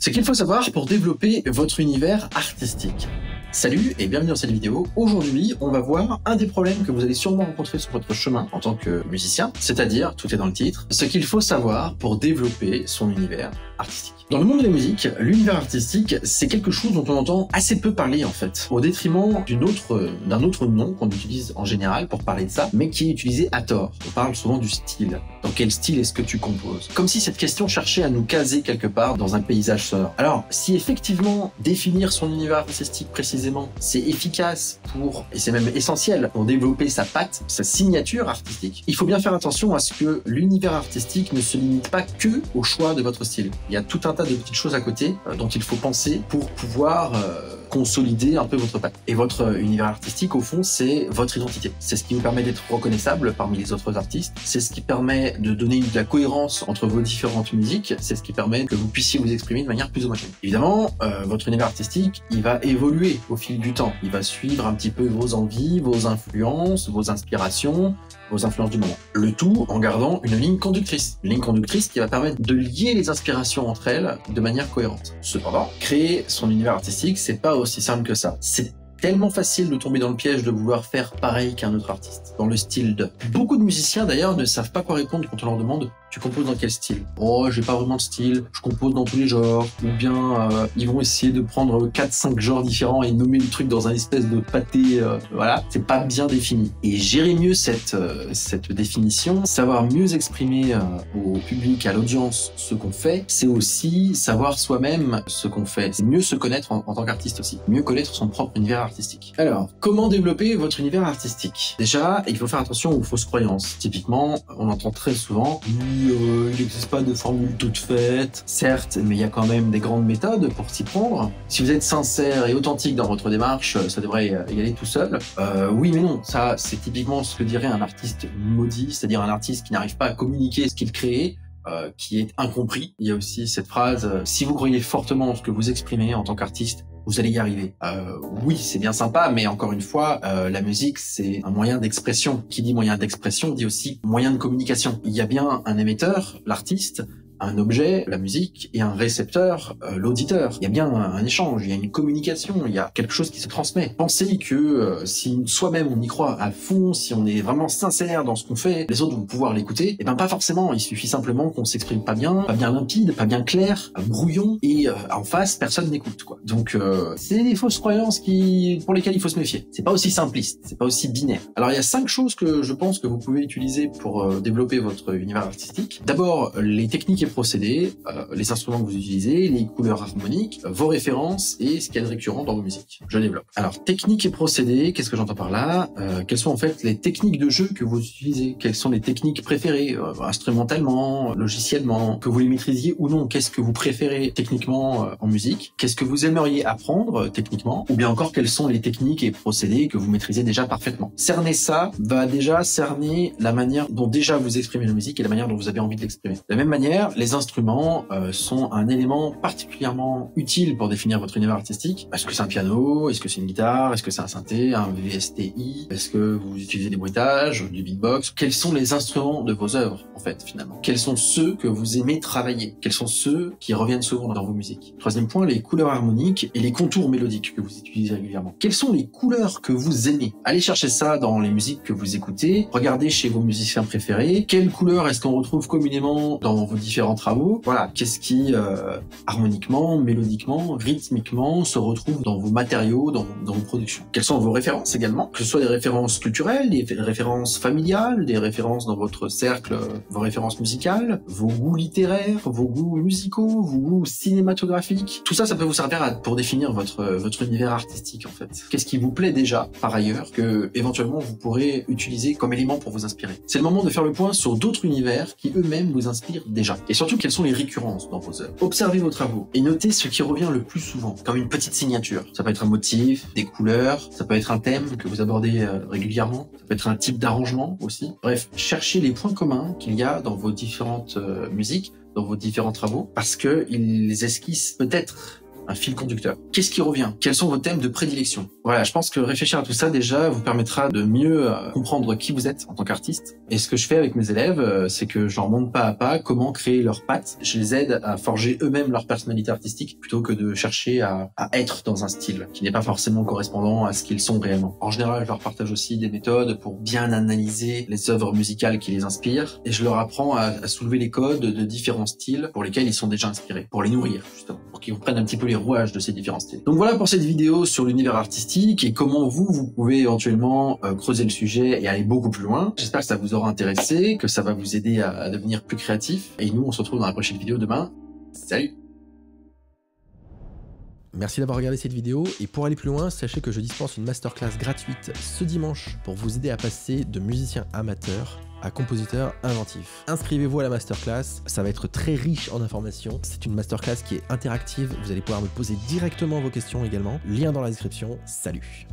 Ce qu'il faut savoir pour développer votre univers artistique. Salut et bienvenue dans cette vidéo. Aujourd'hui, on va voir un des problèmes que vous allez sûrement rencontrer sur votre chemin en tant que musicien, c'est-à-dire, tout est dans le titre, ce qu'il faut savoir pour développer son univers artistique. Dans le monde de la musique, l'univers artistique, c'est quelque chose dont on entend assez peu parler en fait, au détriment d'un autre nom qu'on utilise en général pour parler de ça, mais qui est utilisé à tort. On parle souvent du style. Dans quel style est-ce que tu composes? Comme si cette question cherchait à nous caser quelque part dans un paysage sonore. Alors, si effectivement définir son univers artistique précisément, c'est efficace pour, et c'est même essentiel pour développer sa patte, sa signature artistique, il faut bien faire attention à ce que l'univers artistique ne se limite pas que au choix de votre style. Il y a tout un tas de petites choses à côté dont il faut penser pour pouvoir consolider un peu votre patte. Et votre univers artistique, au fond, c'est votre identité. C'est ce qui vous permet d'être reconnaissable parmi les autres artistes. C'est ce qui permet de donner de la cohérence entre vos différentes musiques. C'est ce qui permet que vous puissiez vous exprimer de manière plus homogène. Évidemment, votre univers artistique, il va évoluer au fil du temps. Il va suivre un petit peu vos envies, vos influences, vos inspirations, vos influences du moment. Le tout en gardant une ligne conductrice. Une ligne conductrice qui va permettre de lier les inspirations entre elles de manière cohérente. Cependant, créer son univers artistique, c'est pas aussi simple que ça. C'est tellement facile de tomber dans le piège de vouloir faire pareil qu'un autre artiste, dans le style de. Beaucoup de musiciens d'ailleurs ne savent pas quoi répondre quand on leur demande « Tu composes dans quel style ?» « Oh, j'ai pas vraiment de style, je compose dans tous les genres. » Ou bien ils vont essayer de prendre 4-5 genres différents et nommer le truc dans un espèce de pâté, voilà. C'est pas bien défini. Et gérer mieux cette définition, savoir mieux exprimer au public, à l'audience ce qu'on fait, c'est aussi savoir soi-même ce qu'on fait. C'est mieux se connaître en tant qu'artiste aussi. Mieux connaître son propre univers artistique. Alors, comment développer votre univers artistique? Déjà, il faut faire attention aux fausses croyances. Typiquement, on entend très souvent il n'existe pas de formule toute faite. Certes, mais il y a quand même des grandes méthodes pour s'y prendre. Si vous êtes sincère et authentique dans votre démarche, ça devrait y aller tout seul. Oui, mais non, ça, c'est typiquement ce que dirait un artiste maudit, c'est-à-dire un artiste qui n'arrive pas à communiquer ce qu'il crée, qui est incompris. Il y a aussi cette phrase, si vous croyez fortement en ce que vous exprimez en tant qu'artiste, vous allez y arriver. Oui, c'est bien sympa, mais encore une fois, la musique, c'est un moyen d'expression. Qui dit moyen d'expression dit aussi moyen de communication. Il y a bien un émetteur, l'artiste, un objet, la musique, et un récepteur, l'auditeur. Il y a bien un échange, il y a une communication, il y a quelque chose qui se transmet. Pensez que si soi-même on y croit à fond, si on est vraiment sincère dans ce qu'on fait, les autres vont pouvoir l'écouter. Et ben pas forcément, il suffit simplement qu'on s'exprime pas bien limpide, pas bien clair, brouillon, et en face, personne n'écoute, quoi. Donc c'est des fausses croyances pour lesquelles il faut se méfier. C'est pas aussi simpliste, c'est pas aussi binaire. Alors il y a 5 choses que je pense que vous pouvez utiliser pour développer votre univers artistique. D'abord, les techniques et procédés, les instruments que vous utilisez, les couleurs harmoniques, vos références et ce qu'il y a de récurrent dans vos musiques. Je développe. Alors, techniques et procédés, qu'est-ce que j'entends par là? Quelles sont en fait les techniques de jeu que vous utilisez? Quelles sont les techniques préférées, instrumentalement, logiciellement, que vous les maîtrisiez ou non? Qu'est-ce que vous préférez techniquement en musique? Qu'est-ce que vous aimeriez apprendre techniquement? Ou bien encore, quelles sont les techniques et procédés que vous maîtrisez déjà parfaitement? Cerner ça va déjà cerner la manière dont déjà vous exprimez la musique et la manière dont vous avez envie de l'exprimer. De la même manière, les instruments sont un élément particulièrement utile pour définir votre univers artistique. Est-ce que c'est un piano? Est-ce que c'est une guitare? Est-ce que c'est un synthé? Un VSTI? Est-ce que vous utilisez des bruitages? Du beatbox? Quels sont les instruments de vos œuvres, en fait, finalement? Quels sont ceux que vous aimez travailler? Quels sont ceux qui reviennent souvent dans vos musiques? Troisième point, les couleurs harmoniques et les contours mélodiques que vous utilisez régulièrement. Quelles sont les couleurs que vous aimez? Allez chercher ça dans les musiques que vous écoutez. Regardez chez vos musiciens préférés. Quelles couleurs est-ce qu'on retrouve communément dans vos différents travaux? Voilà, qu'est-ce qui harmoniquement, mélodiquement, rythmiquement se retrouve dans vos matériaux, dans vos productions? Quelles sont vos références également? Que ce soit des références culturelles, des références familiales, des références dans votre cercle, vos références musicales, vos goûts littéraires, vos goûts musicaux, vos goûts cinématographiques. Tout ça, ça peut vous servir pour définir votre univers artistique en fait. Qu'est-ce qui vous plaît déjà par ailleurs que éventuellement vous pourrez utiliser comme élément pour vous inspirer? C'est le moment de faire le point sur d'autres univers qui eux-mêmes vous inspirent déjà. Et surtout, quelles sont les récurrences dans vos œuvres? Observez vos travaux et notez ce qui revient le plus souvent, comme une petite signature. Ça peut être un motif, des couleurs, ça peut être un thème que vous abordez régulièrement, ça peut être un type d'arrangement aussi. Bref, cherchez les points communs qu'il y a dans vos différentes musiques, dans vos différents travaux, parce que ils esquissent peut-être un fil conducteur. Qu'est-ce qui revient? Quels sont vos thèmes de prédilection? Voilà, je pense que réfléchir à tout ça déjà vous permettra de mieux comprendre qui vous êtes en tant qu'artiste. Et ce que je fais avec mes élèves, c'est que je leur montre pas à pas comment créer leurs pattes. Je les aide à forger eux-mêmes leur personnalité artistique plutôt que de chercher à être dans un style qui n'est pas forcément correspondant à ce qu'ils sont réellement. En général, je leur partage aussi des méthodes pour bien analyser les œuvres musicales qui les inspirent et je leur apprends à soulever les codes de différents styles pour lesquels ils sont déjà inspirés, pour les nourrir justement, pour qu'ils comprennent un petit peu les rouages de ces différents styles. Donc voilà pour cette vidéo sur l'univers artistique et comment vous pouvez éventuellement creuser le sujet et aller beaucoup plus loin. J'espère que ça vous aura intéressé, que ça va vous aider à devenir plus créatif. Et nous, on se retrouve dans la prochaine vidéo demain. Salut! Merci d'avoir regardé cette vidéo et pour aller plus loin, sachez que je dispense une masterclass gratuite ce dimanche pour vous aider à passer de musicien amateur à compositeur inventif. Inscrivez-vous à la masterclass, ça va être très riche en informations. C'est une masterclass qui est interactive, vous allez pouvoir me poser directement vos questions également. Lien dans la description, salut!